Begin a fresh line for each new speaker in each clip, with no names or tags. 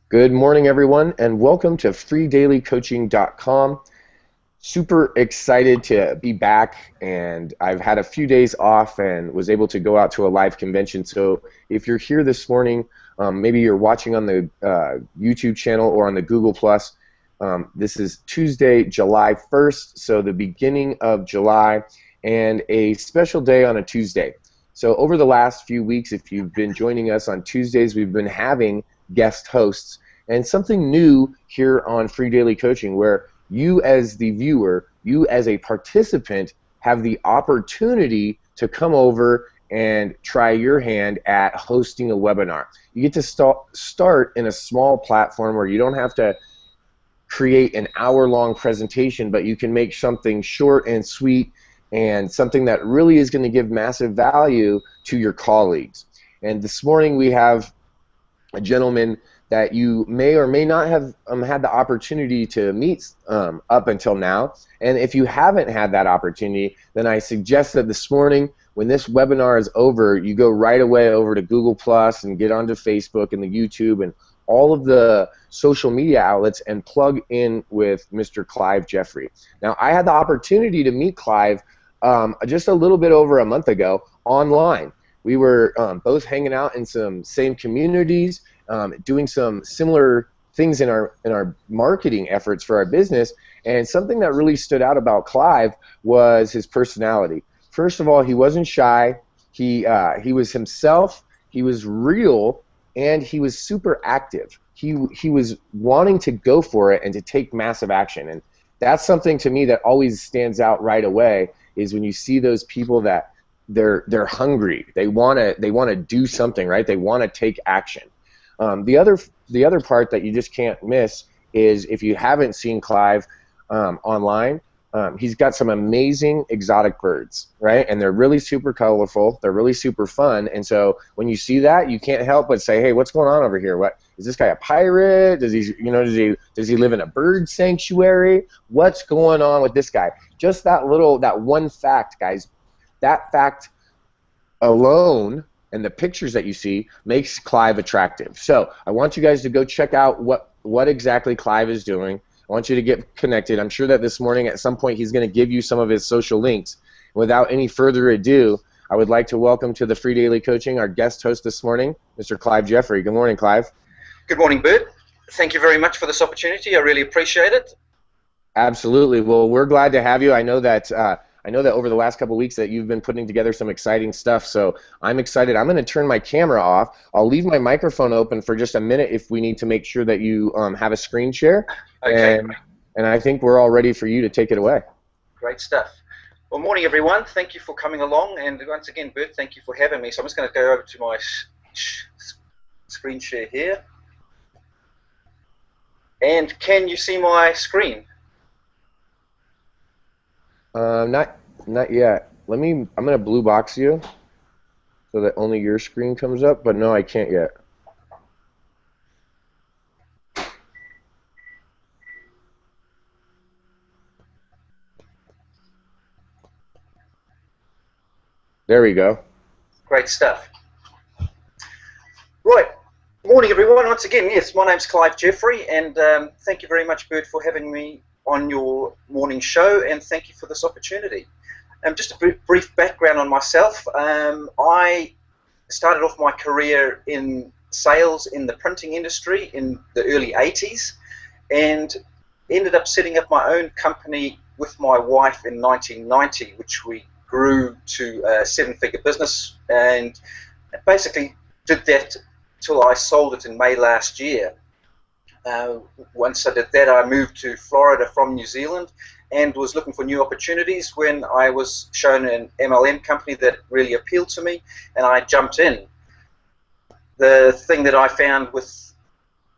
Good morning, everyone, and welcome to freedailycoaching.com. Super excited to be back, and I've had a few days off and was able to go out to a live convention. So if you're here this morning, maybe you're watching on the YouTube channel or on the Google+. This is Tuesday, July 1st, so the beginning of July, and a special day on a Tuesday. So over the last few weeks, if you've been joining us on Tuesdays, we've been having guest hosts, and something new here on Free Daily Coaching where you as the viewer, you as a participant have the opportunity to come over and try your hand at hosting a webinar. You get to start in a small platform where you don't have to create an hour-long presentation, but you can make something short and sweet and something that really is going to give massive value to your colleagues. And this morning we have a gentleman that you may or may not have had the opportunity to meet up until now. And if you haven't had that opportunity, then I suggest that this morning, when this webinar is over, you go right away over to Google Plus and get onto Facebook and the YouTube and all of the social media outlets and plug in with Mr. Clive Jeffrey. Now, I had the opportunity to meet Clive just a little bit over a month ago online. We were both hanging out in some same communities, doing some similar things in our marketing efforts for our business, and something that really stood out about Clive was his personality. First of all, he wasn't shy. He was himself. He was real, and he was super active. He was wanting to go for it and to take massive action, and that's something to me that always stands out right away. Is when you see those people that they're hungry, they want to do something, right? They want to take action. The other part that you just can't miss is if you haven't seen Clive online, he's got some amazing exotic birds, right? And they're really super colorful, they're really super fun, and so when you see that, you can't help but say, hey, what's going on over here? What is this guy, a pirate? Does he live in a bird sanctuary? What's going on with this guy? Just that one fact, guys, that fact alone and the pictures that you see makes Clive attractive. So I want you guys to go check out what exactly Clive is doing. I want you to get connected. I'm sure that this morning at some point he's going to give you some of his social links. Without any further ado, I would like to welcome to the Free Daily Coaching our guest host this morning, Mr. Clive Jeffrey. Good morning, Clive.
Good morning, Bert. Thank you very much for this opportunity. I really appreciate it.
Absolutely. Well, we're glad to have you. I know that over the last couple of weeks that you've been putting together some exciting stuff, so I'm excited. I'm going to turn my camera off. I'll leave my microphone open for just a minute if we need to make sure that you have a screen share.
Okay.
And I think we're all ready for you to take it away.
Great stuff. Well, morning, everyone. Thank you for coming along, and once again, Bert, thank you for having me. So I'm just going to go over to my screen share here. And can you see my screen?
Not yet. I'm gonna blue box you so that only your screen comes up, but no, I can't yet. There we go.
Great stuff. Right. Morning, everyone. Once again, yes, my name's Clive Jeffrey, and thank you very much, Bert, for having me on your morning show, and thank you for this opportunity. Just a brief background on myself. I started off my career in sales in the printing industry in the early 80s and ended up setting up my own company with my wife in 1990, which we grew to a seven-figure business, and basically did that till I sold it in May last year. Once I did that, I moved to Florida from New Zealand and was looking for new opportunities when I was shown an MLM company that really appealed to me, and I jumped in. The thing that I found with,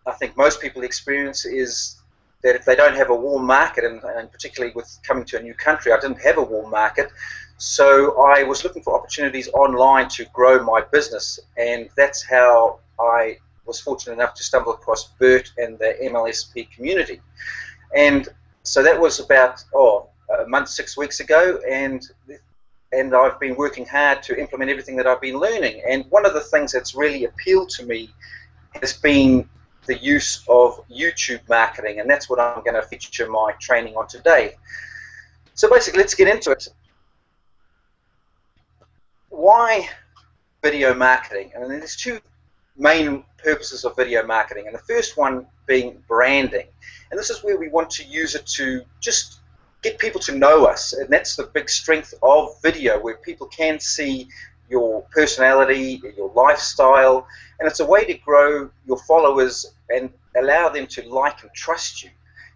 I think most people experience, is that if they don't have a warm market, and particularly with coming to a new country, I didn't have a warm market, so I was looking for opportunities online to grow my business, and that's how I was fortunate enough to stumble across Bert and the MLSP community. And so that was about a month, 6 weeks ago, and I've been working hard to implement everything that I've been learning. And one of the things that's really appealed to me has been the use of YouTube marketing, and that's what I'm going to feature my training on today. So basically, let's get into it. Why video marketing? And there's two main purposes of video marketing, and the first one being branding. And this is where we want to use it to just get people to know us, and that's the big strength of video, where people can see your personality, your lifestyle, and it's a way to grow your followers and allow them to like and trust you.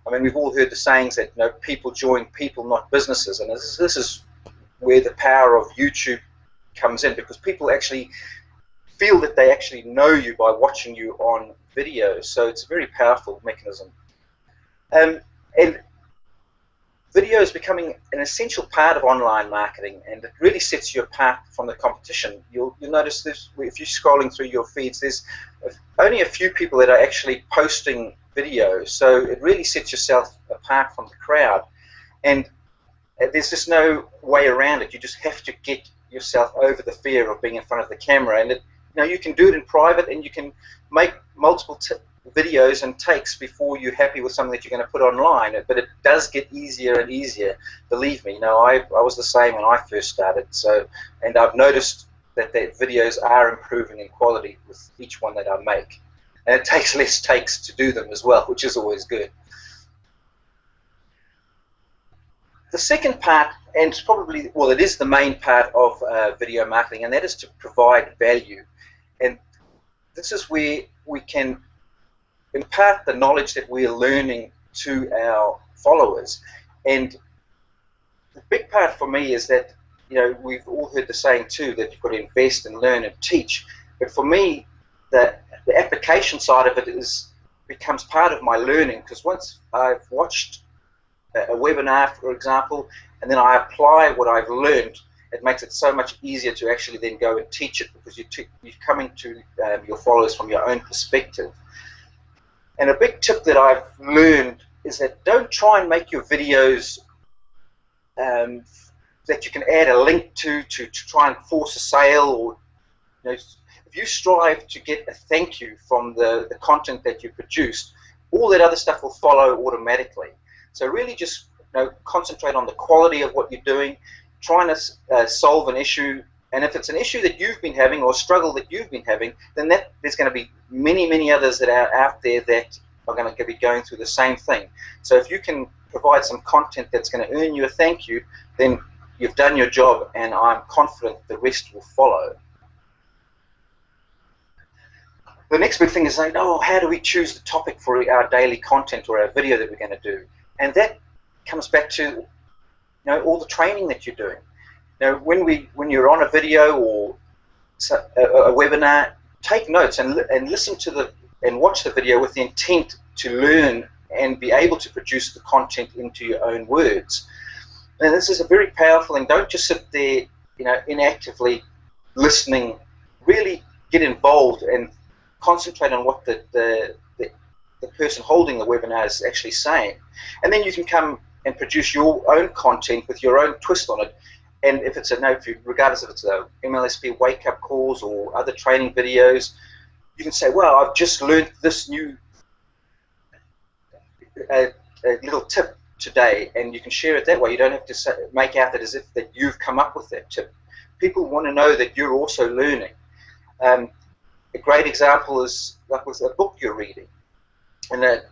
I mean, we've all heard the sayings that, you know, people join people, not businesses, and this is where the power of YouTube comes in, because people actually feel that they actually know you by watching you on video. So it's a very powerful mechanism. And video is becoming an essential part of online marketing, and it really sets you apart from the competition. You'll notice this if you're scrolling through your feeds, there's only a few people that are actually posting videos, so it really sets yourself apart from the crowd, and there's just no way around it. You just have to get yourself over the fear of being in front of the camera, and you can do it in private, and you can make multiple videos and takes before you're happy with something that you're going to put online. But it does get easier and easier, believe me. I was the same when I first started, and I've noticed that the videos are improving in quality with each one that I make, and it takes less takes to do them as well, which is always good. The second part, and it's probably, well, it is the main part of video marketing, and that is to provide value. And this is where we can impart the knowledge that we're learning to our followers. And the big part for me is that, we've all heard the saying too, that you've got to invest and learn and teach. But for me, the application side of it becomes part of my learning, because once I've watched a webinar, for example, and then I apply what I've learned, it makes it so much easier to actually then go and teach it, because you're coming to your followers from your own perspective. And a big tip that I've learned is that don't try and make your videos that you can add a link to try and force a sale, or if you strive to get a thank you from the content that you produced, all that other stuff will follow automatically. So really just concentrate on the quality of what you're doing, trying to solve an issue, and if it's an issue that you've been having or a struggle that you've been having, then there's going to be many, many others that are out there that are going to be going through the same thing. So if you can provide some content that's going to earn you a thank you, then you've done your job, and I'm confident the rest will follow. The next big thing is like, how do we choose the topic for our daily content or our video that we're going to do? And that comes back to all the training that you're doing. When you're on a video or a webinar, take notes and listen to and watch the video with the intent to learn and be able to produce the content into your own words. And this is a very powerful thing. Don't just sit there, inactively listening. Really get involved and concentrate on what the person holding the webinar is actually saying. And then you can come and produce your own content with your own twist on it. And if it's regardless if it's a MLSP wake-up calls or other training videos, you can say, well, I've just learned this new a little tip today, and you can share it that way. You don't have to make out that as if that you've come up with that tip. People want to know that you're also learning. A great example is like with a book you're reading. And it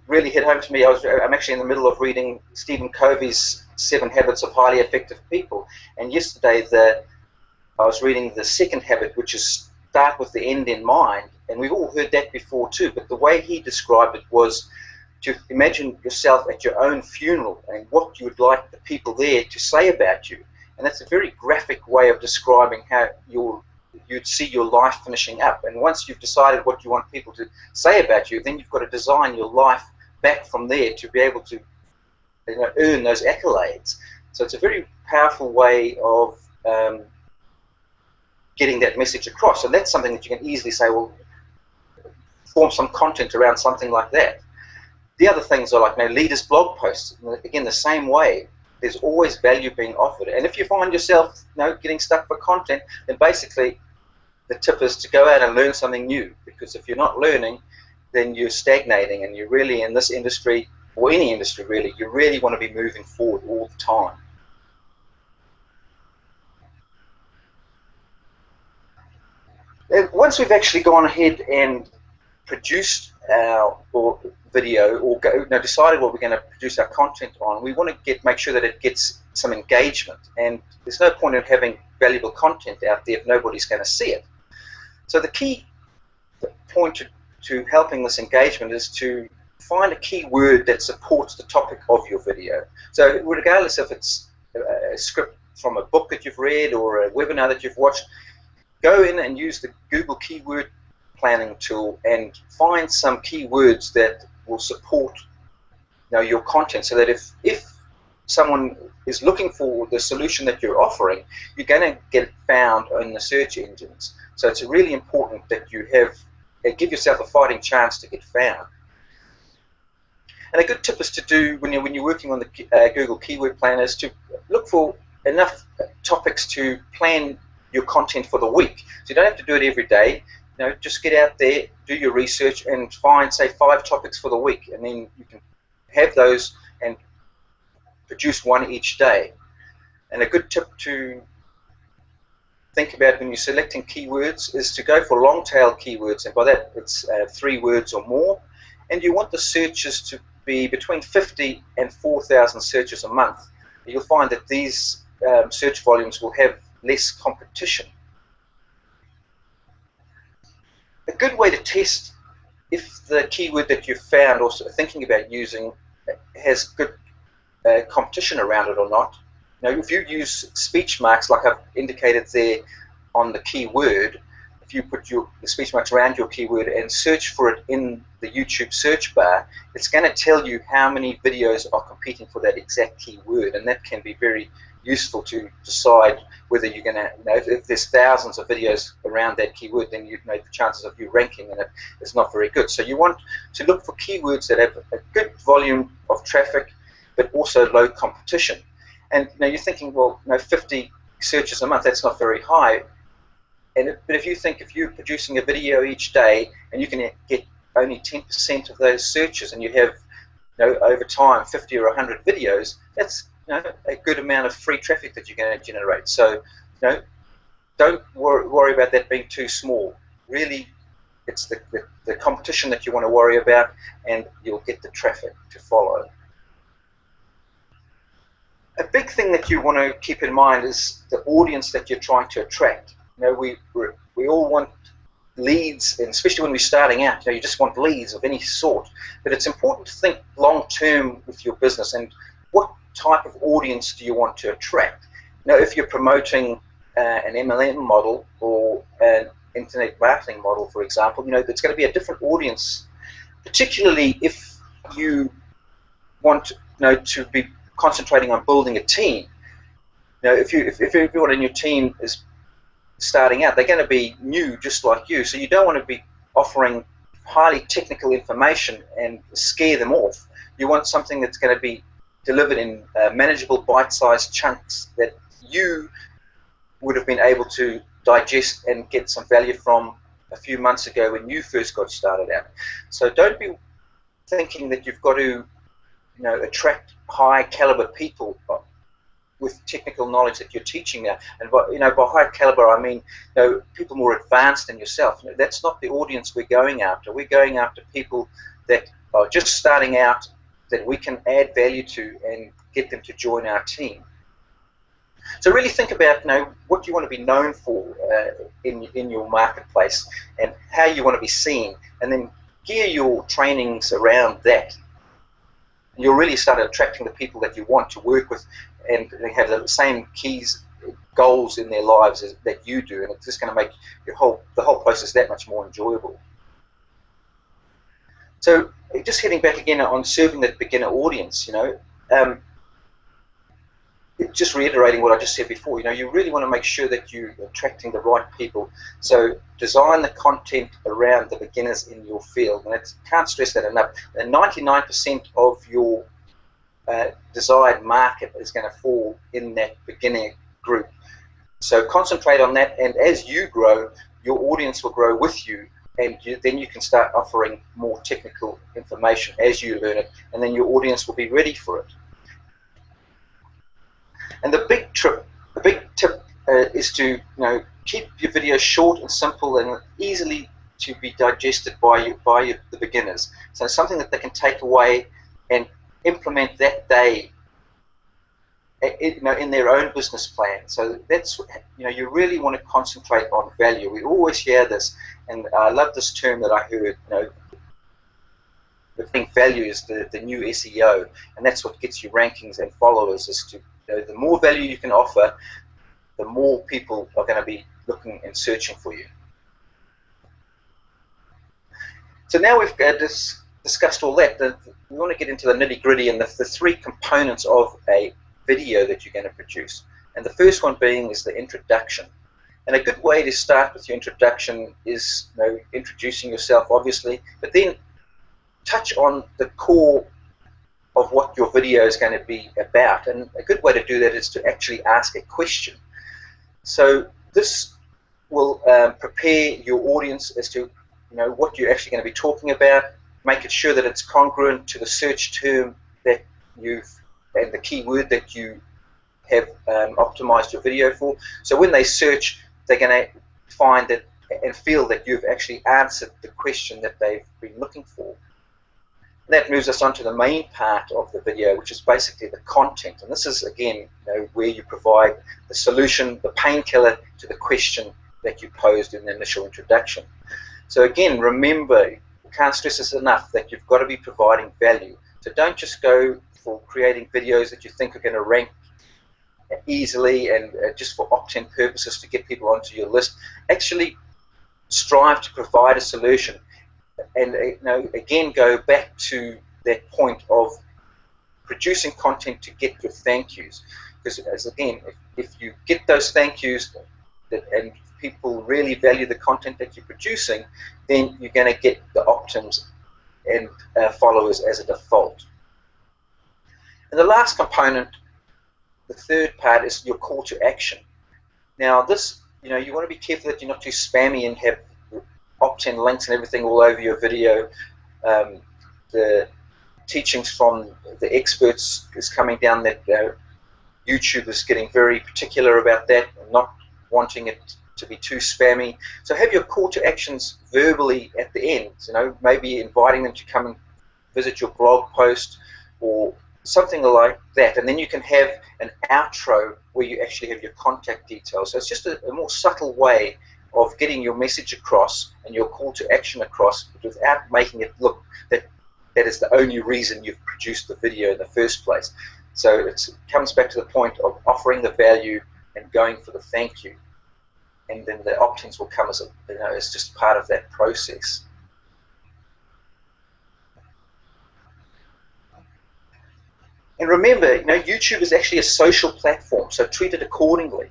really hit home to me. I'm actually in the middle of reading Stephen Covey's 7 Habits of Highly Effective People. And yesterday I was reading the second habit, which is start with the end in mind. And we've all heard that before too, but the way he described it was to imagine yourself at your own funeral and what you would like the people there to say about you. And that's a very graphic way of describing how you'd see your life finishing up. And once you've decided what you want people to say about you, then you've got to design your life back from there to be able to earn those accolades. So it's a very powerful way of getting that message across. And that's something that you can easily say, well, form some content around something like that. The other things are like leaders' blog posts. Again, the same way. There's always value being offered. And if you find yourself getting stuck for content, then basically the tip is to go out and learn something new. Because if you're not learning, then you're stagnating, and you're really, in this industry, or any industry really, you really want to be moving forward all the time. Once we've actually gone ahead and produced our video, or decided what we're going to produce our content on, we want to make sure that it gets some engagement. And there's no point in having valuable content out there if nobody's going to see it. So the key point to helping this engagement is to find a key word that supports the topic of your video. So regardless if it's a script from a book that you've read or a webinar that you've watched, go in and use the Google keyword planning tool and find some keywords that will support your content, so that if someone is looking for the solution that you're offering, you're going to get found in the search engines. So it's really important that you give yourself a fighting chance to get found. And a good tip is to do, when you're working on the Google Keyword Planner, is to look for enough topics to plan your content for the week. So you don't have to do it every day. Just get out there, do your research, and find, say, 5 topics for the week, and then you can have those and produce one each day. And a good tip to think about when you're selecting keywords is to go for long-tail keywords, and by that it's 3 words or more. And you want the searches to be between 50 and 4,000 searches a month. You'll find that these search volumes will have less competition. A good way to test if the keyword that you've found or thinking about using has good competition around it or not. If you use speech marks like I've indicated there on the keyword, if you put the speech marks around your keyword and search for it in the YouTube search bar, it's going to tell you how many videos are competing for that exact keyword, and that can be very useful to decide whether you're going to, if there's thousands of videos around that keyword, then the chances of you ranking in it is not very good. So you want to look for keywords that have a good volume of traffic, but also low competition. And you're thinking, well, 50 searches a month, that's not very high. But if you think, if you're producing a video each day and you can get only 10% of those searches, and you have, over time, 50 or 100 videos, that's a good amount of free traffic that you're going to generate. So, don't worry about that being too small. Really, it's the competition that you want to worry about, and you'll get the traffic to follow. A big thing that you want to keep in mind is the audience that you're trying to attract. We all want leads, and especially when we're starting out, you just want leads of any sort. But it's important to think long term with your business, and what type of audience do you want to attract? If you're promoting an MLM model or an internet marketing model, for example, there's going to be a different audience, particularly if you want to be concentrating on building a team. If everyone in your team is starting out, they're going to be new just like you, so you don't want to be offering highly technical information and scare them off. You want something that's going to be delivered in manageable bite-sized chunks that you would have been able to digest and get some value from a few months ago when you first got started out. So don't be thinking that you've got to attract high caliber people with technical knowledge that you're teaching now. And by high caliber, I mean people more advanced than yourself. That's not the audience we're going after. We're going after people that are just starting out, that we can add value to and get them to join our team. So really think about what you want to be known for in your marketplace, and how you want to be seen, and then gear your trainings around that. You'll really start attracting the people that you want to work with, and they have the same goals in their lives that you do, and it's just going to make the whole process that much more enjoyable. So just heading back again on serving that beginner audience, just reiterating what I just said before, you really want to make sure that you're attracting the right people. So design the content around the beginners in your field, and I can't stress that enough. And 99% of your desired market is going to fall in that beginner group. So concentrate on that, and as you grow, your audience will grow with you, and then you can start offering more technical information as you learn it, and then your audience will be ready for it. And the big tip is to keep your videos short and simple and easily to be digested by the beginners. So something that they can take away and implement that day, in their own business plan. So that's, you really want to concentrate on value. We always hear this, and I love this term that I heard. I think value is the new SEO, and that's what gets you rankings and followers. Is to the more value you can offer, the more people are going to be looking and searching for you. So now we've discussed all that. We want to get into the nitty-gritty and the three components of a video that you're going to produce. And the first one being is the introduction. And a good way to start with your introduction is introducing yourself, obviously, but then touch on the core of what your video is going to be about. And a good way to do that is to actually ask a question. So this will prepare your audience as to what you're actually going to be talking about, make it sure that it's congruent to the search term that and the keyword that you have optimized your video for. So when they search, they're going to find that and feel that you've actually answered the question that they've been looking for. That moves us on to the main part of the video, which is basically the content. And this is, again, where you provide the solution, the painkiller to the question that you posed in the initial introduction. So again, remember, you can't stress this enough, that you've got to be providing value. So don't just go for creating videos that you think are going to rank easily and just for opt-in purposes to get people onto your list. Actually strive to provide a solution. And again, go back to that point of producing content to get your thank yous. Because again, if you get those thank yous and people really value the content that you're producing, then you're going to get the opt-ins and followers as a default. And the last component, the third part, is your call to action. Now this, you want to be careful that you're not too spammy and have opt-in links and everything all over your video. The teachings from the experts is coming down that YouTube is getting very particular about that and not wanting it to be too spammy. So have your call to actions verbally at the end. Maybe inviting them to come and visit your blog post or something like that, and then you can have an outro where you actually have your contact details. So it's just a more subtle way of getting your message across and your call to action across without making it look that is the only reason you've produced the video in the first place. So it comes back to the point of offering the value and going for the thank you, and then the opt-ins will come as as just part of that process. And remember, YouTube is actually a social platform, so treat it accordingly.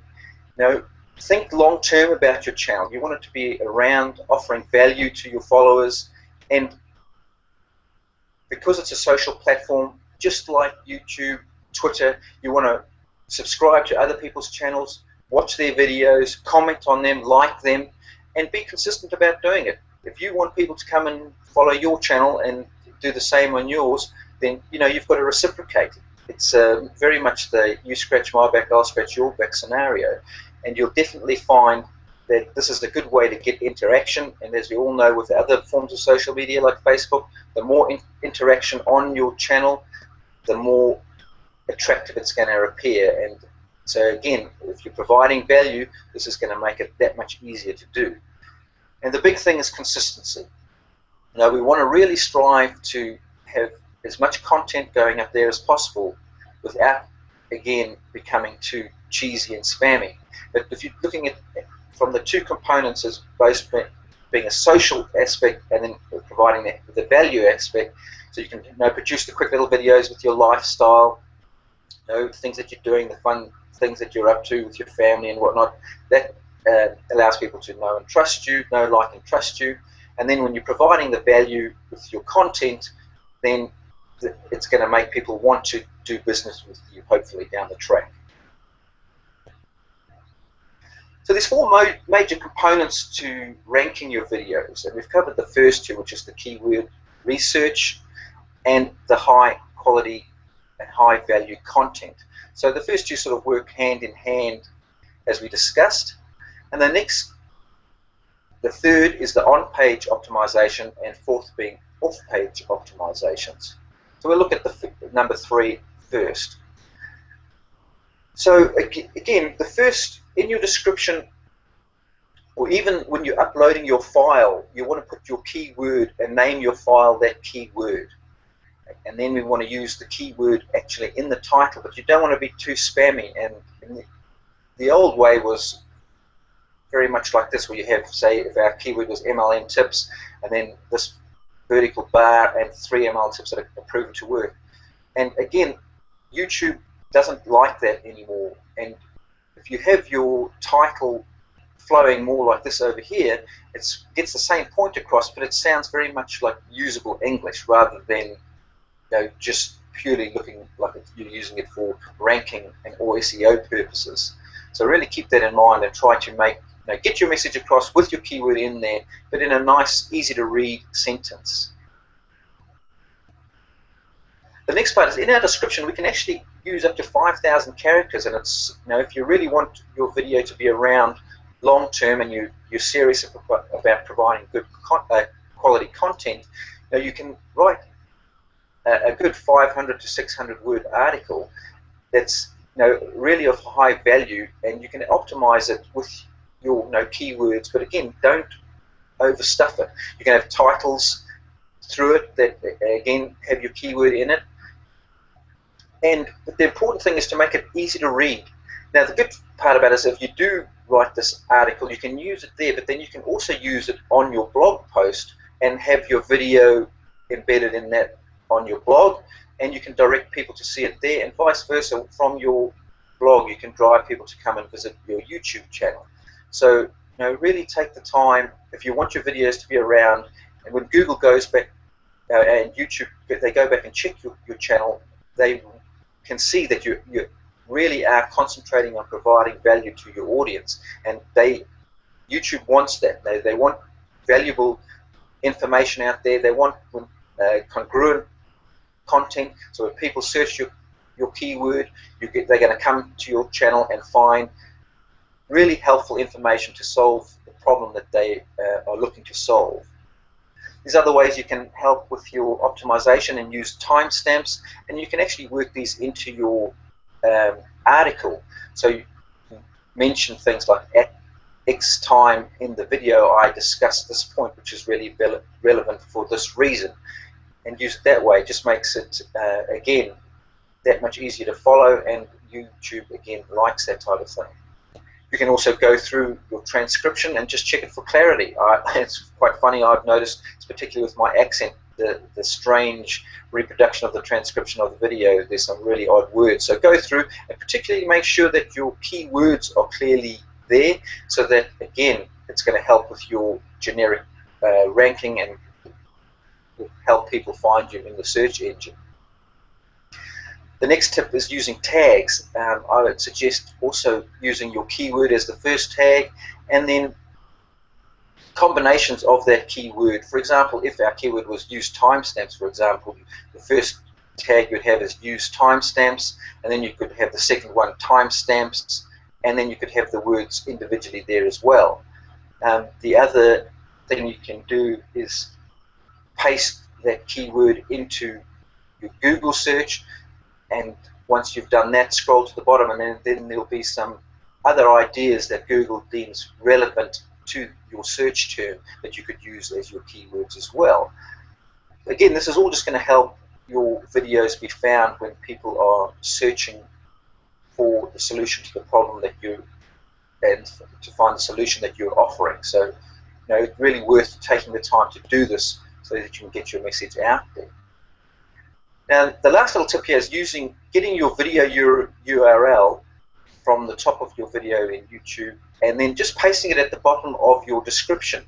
Think long-term about your channel. You want it to be around offering value to your followers, and because it's a social platform, just like YouTube, Twitter, you want to subscribe to other people's channels, watch their videos, comment on them, like them, and be consistent about doing it. If you want people to come and follow your channel and do the same on yours, then you've got to reciprocate. It's very much the you scratch my back, I'll scratch your back scenario, and you'll definitely find that this is a good way to get interaction. And as we all know, with other forms of social media like Facebook, the more interaction on your channel, the more attractive it's going to appear. And so again, if you're providing value, this is going to make it that much easier to do. And the big thing is consistency. We want to really strive to have as much content going up there as possible without, again, becoming too cheesy and spammy. But if you're looking at from the two components as both being a social aspect and then providing the value aspect, so you can produce the quick little videos with your lifestyle, things that you're doing, the fun things that you're up to with your family and whatnot, that allows people to know and trust you, like and trust you. And then when you're providing the value with your content, then it's going to make people want to do business with you, hopefully, down the track. So there's four major components to ranking your videos, and we've covered the first two, which is the keyword research and the high quality and high value content. So the first two sort of work hand in hand as we discussed. And the third is the on-page optimization, and fourth being off-page optimizations. So we'll look at the number 3 first. So again, the first, in your description, or even when you're uploading your file, you want to put your keyword and name your file that keyword. And then we want to use the keyword actually in the title, but you don't want to be too spammy. And the old way was very much like this, where you have, say, if our keyword was MLM tips, and then this vertical bar and 3 ML tips that are proven to work. And again, YouTube doesn't like that anymore. And if you have your title flowing more like this over here, it gets the same point across, but it sounds very much like usable English rather than just purely looking like you're using it for ranking and or SEO purposes. So really keep that in mind and try to get your message across with your keyword in there, but in a nice, easy to read sentence. The next part is, in our description, we can actually use up to 5,000 characters, and it's, if you really want your video to be around long term and you're serious about providing good quality content, you can write a good 500 to 600 word article that's really of high value, and you can optimize it with your keywords, but again, don't overstuff it. You can have titles through it that again have your keyword in it. And the important thing is to make it easy to read. Now, the good part about it is if you do write this article, you can use it there, but then you can also use it on your blog post and have your video embedded in that on your blog, and you can direct people to see it there, and vice versa. From your blog, you can drive people to come and visit your YouTube channel. So, really take the time, if you want your videos to be around, and when Google goes back and YouTube, they go back and check your channel, they can see that you really are concentrating on providing value to your audience, and YouTube wants that. They want valuable information out there. They want congruent content. So when people search your keyword, they're going to come to your channel and find really helpful information to solve the problem that they are looking to solve. There's other ways you can help with your optimization and use timestamps, and you can actually work these into your article. So you mention things like at X time in the video I discussed this point, which is really relevant for this reason, and use it that way. It just makes it again that much easier to follow, and YouTube again likes that type of thing. You can also go through your transcription and just check it for clarity. It's quite funny, I've noticed, particularly with my accent, the strange reproduction of the transcription of the video. There's some really odd words. So go through and particularly make sure that your keywords are clearly there, so that, again, it's going to help with your generic ranking and help people find you in the search engine. The next tip is using tags. I would suggest also using your keyword as the first tag, and then combinations of that keyword. For example, if our keyword was use timestamps, for example, the first tag you'd have is use timestamps, and then you could have the second one, timestamps, and then you could have the words individually there as well. The other thing you can do is paste that keyword into your Google search, and once you've done that, scroll to the bottom, and then there'll be some other ideas that Google deems relevant to your search term that you could use as your keywords as well. Again, this is all just going to help your videos be found when people are searching for the solution to the problem that and to find the solution that you're offering. So, it's really worth taking the time to do this so that you can get your message out there. Now, the last little tip here is getting your video URL from the top of your video in YouTube, and then just pasting it at the bottom of your description.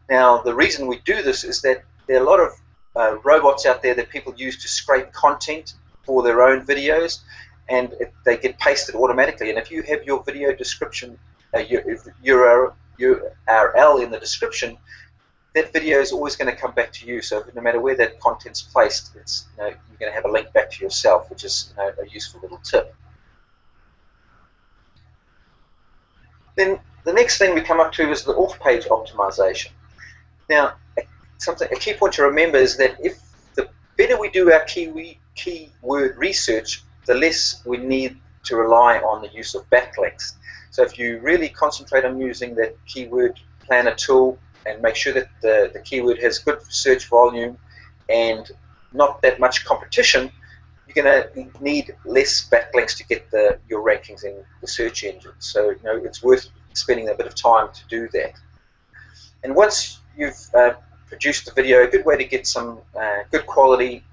Now, the reason we do this is that there are a lot of robots out there that people use to scrape content for their own videos, and they get pasted automatically. And if you have your video description URL in the description, that video is always going to come back to you. So no matter where that content's placed, it's, you're going to have a link back to yourself, which is a useful little tip. Then the next thing we come up to is the off-page optimization. Now, a key point to remember is that if the better we do our keyword research, the less we need to rely on the use of backlinks. So if you really concentrate on using that keyword planner tool and make sure that the keyword has good search volume and not that much competition, you're going to need less backlinks to get your rankings in the search engine. So it's worth spending a bit of time to do that. And once you've produced the video, a good way to get some good quality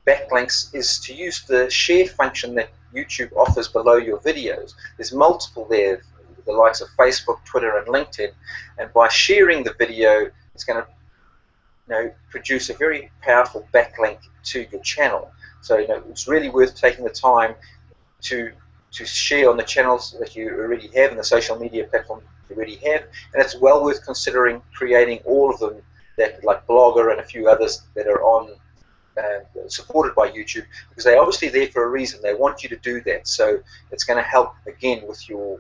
backlinks is to use the share function that YouTube offers below your videos. There's multiple there, the likes of Facebook, Twitter, and LinkedIn, and by sharing the video, it's going to produce a very powerful backlink to your channel. So it's really worth taking the time to share on the channels that you already have and the social media platform you already have, and it's well worth considering creating all of them, that like Blogger and a few others that are on supported by YouTube, because they're obviously there for a reason. They want you to do that, so it's going to help again with your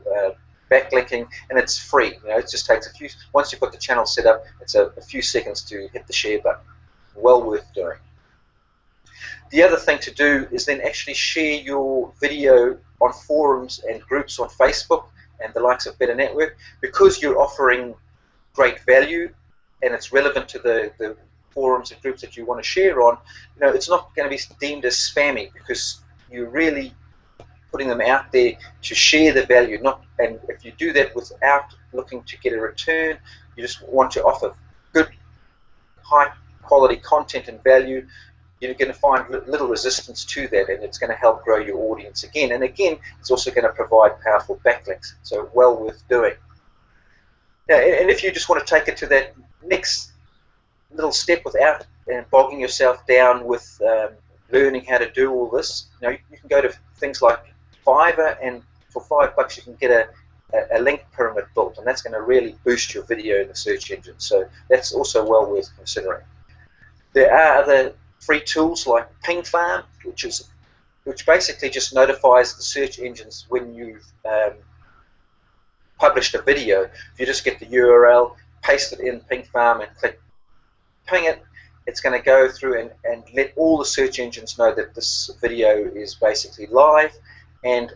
backlinking, and it's free. It just takes a few. Once you've got the channel set up, it's a few seconds to hit the share button. Well worth doing. The other thing to do is then actually share your video on forums and groups on Facebook and the likes of Better Network, because you're offering great value and it's relevant to the forums and groups that you want to share on. It's not going to be deemed as spammy, because you're really putting them out there to share the value. And if you do that without looking to get a return, you just want to offer good, high quality content and value, you're going to find little resistance to that, and it's going to help grow your audience again. And again, it's also going to provide powerful backlinks, so well worth doing. Now, and if you just want to take it to that next little step without bogging yourself down with learning how to do all this, you can go to things like Fiverr, and for $5 you can get a link pyramid built, and that's going to really boost your video in the search engine. So that's also well worth considering. There are other free tools like Ping Farm, which basically just notifies the search engines when you've published a video. If you just get the URL, paste it in Ping Farm, and click ping it, it's going to go through and let all the search engines know that this video is basically live, and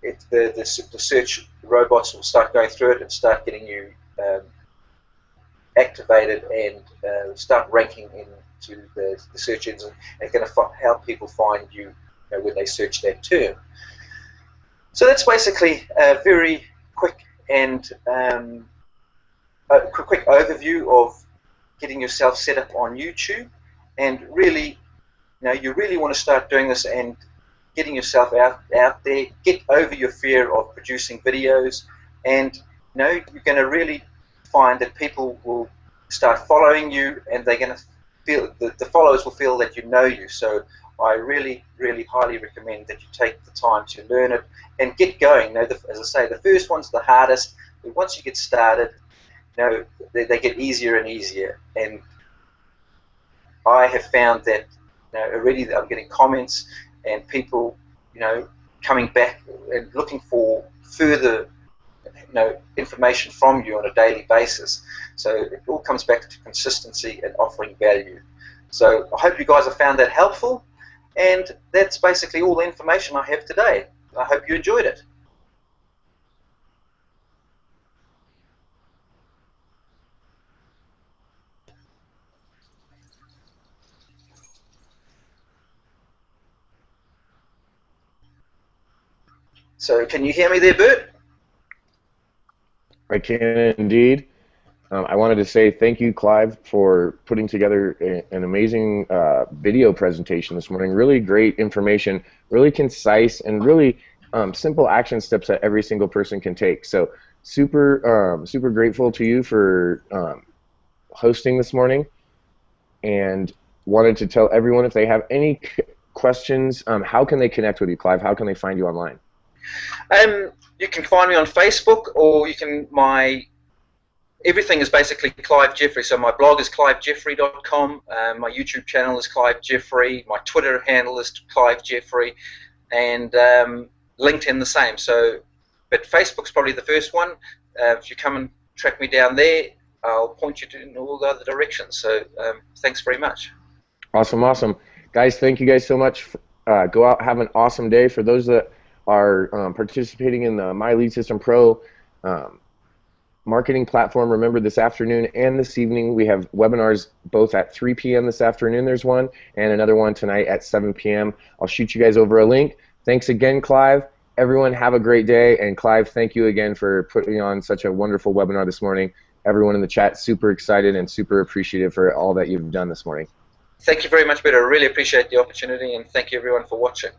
the search robots will start going through it and start getting you activated and start ranking into the search engine, and going to help people find you, when they search that term. So that's basically a very quick and quick overview of getting yourself set up on YouTube. And really, you really want to start doing this and getting yourself out there. Get over your fear of producing videos, and you're going to really find that people will start following you, and they're going to feel the followers will feel that you know you. So I really, really highly recommend that you take the time to learn it and get going. As I say, the first one's the hardest, but once you get started, they get easier and easier. And I have found that already I'm getting comments and people, coming back and looking for further, information from you on a daily basis. So it all comes back to consistency and offering value. So I hope you guys have found that helpful, and that's basically all the information I have today. I hope you enjoyed it. So can you hear me there, Bert?
I can indeed. I wanted to say thank you, Clive, for putting together an amazing video presentation this morning. Really great information, really concise, and really simple action steps that every single person can take. So super, super grateful to you for hosting this morning, and wanted to tell everyone, if they have any questions, how can they connect with you, Clive? How can they find you online?
You can find me on Facebook, or you can everything is basically Clive Jeffrey. So my blog is clivejeffrey.com. My YouTube channel is Clive Jeffrey. My Twitter handle is Clive Jeffrey, and LinkedIn the same. So, but Facebook's probably the first one. If you come and track me down there, I'll point you in all the other directions. So thanks very much.
Awesome, awesome. Guys, thank you guys so much. Go out, have an awesome day. For those that are participating in the My Lead System Pro marketing platform, remember this afternoon and this evening we have webinars both at 3 p.m. this afternoon. There's one, and another one tonight at 7 p.m. I'll shoot you guys over a link. Thanks again, Clive. Everyone have a great day. And Clive, thank you again for putting on such a wonderful webinar this morning. Everyone in the chat, super excited and super appreciative for all that you've done this morning.
Thank you very much, Peter. I really appreciate the opportunity, and thank you everyone for watching.